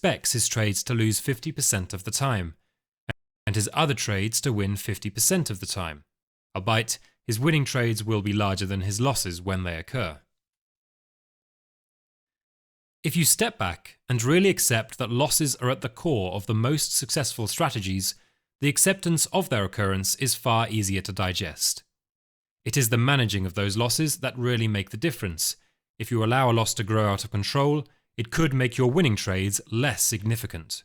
expects his trades to lose 50% of the time, and his other trades to win 50% of the time, albeit his winning trades will be larger than his losses when they occur. If you step back and really accept that losses are at the core of the most successful strategies, the acceptance of their occurrence is far easier to digest. It is the managing of those losses that really make the difference. If you allow a loss to grow out of control, it could make your winning trades less significant.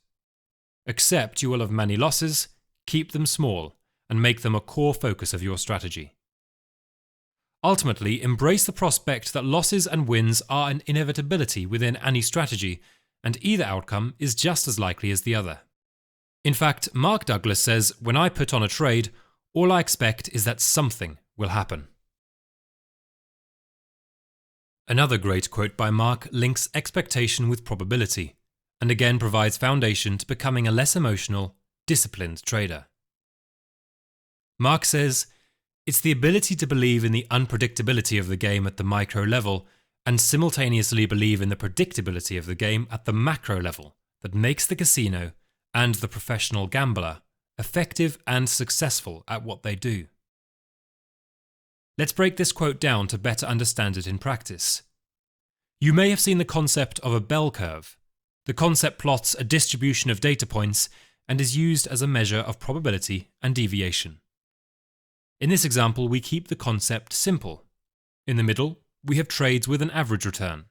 Accept you will have many losses, keep them small, and make them a core focus of your strategy. Ultimately, embrace the prospect that losses and wins are an inevitability within any strategy, and either outcome is just as likely as the other. In fact, Mark Douglas says, "When I put on a trade, all I expect is that something will happen." Another great quote by Mark links expectation with probability, and again provides foundation to becoming a less emotional, disciplined trader. Mark says, "It's the ability to believe in the unpredictability of the game at the micro level and simultaneously believe in the predictability of the game at the macro level that makes the casino and the professional gambler effective and successful at what they do." Let's break this quote down to better understand it in practice. You may have seen the concept of a bell curve. The concept plots a distribution of data points and is used as a measure of probability and deviation. In this example, we keep the concept simple. In the middle, we have trades with an average return.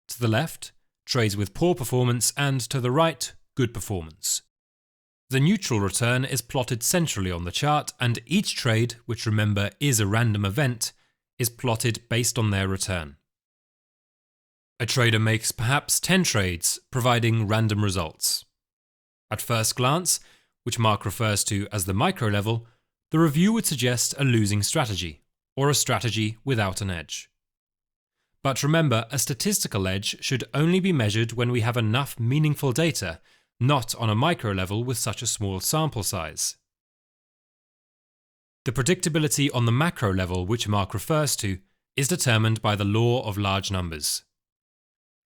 To the left, trades with poor performance, and to the right, good performance. The neutral return is plotted centrally on the chart, and each trade, which remember is a random event, is plotted based on their return. A trader makes perhaps 10 trades, providing random results. At first glance, which Mark refers to as the micro level, the review would suggest a losing strategy, or a strategy without an edge. But remember, a statistical edge should only be measured when we have enough meaningful data, not on a micro level with such a small sample size. The predictability on the macro level, which Mark refers to, is determined by the law of large numbers.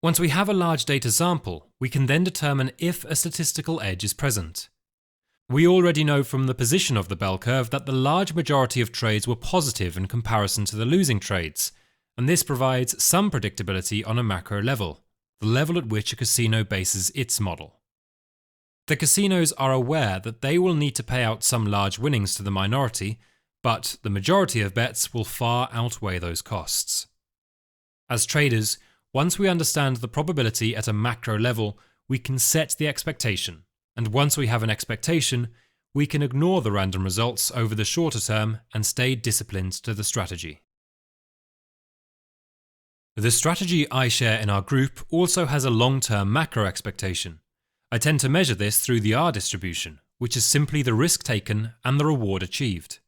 Once we have a large data sample, we can then determine if a statistical edge is present. We already know from the position of the bell curve that the large majority of trades were positive in comparison to the losing trades, and this provides some predictability on a macro level, the level at which a casino bases its model. The casinos are aware that they will need to pay out some large winnings to the minority, but the majority of bets will far outweigh those costs. As traders, once we understand the probability at a macro level, we can set the expectation, and once we have an expectation, we can ignore the random results over the shorter term and stay disciplined to the strategy. The strategy I share in our group also has a long-term macro expectation. I tend to measure this through the R distribution, which is simply the risk taken and the reward achieved.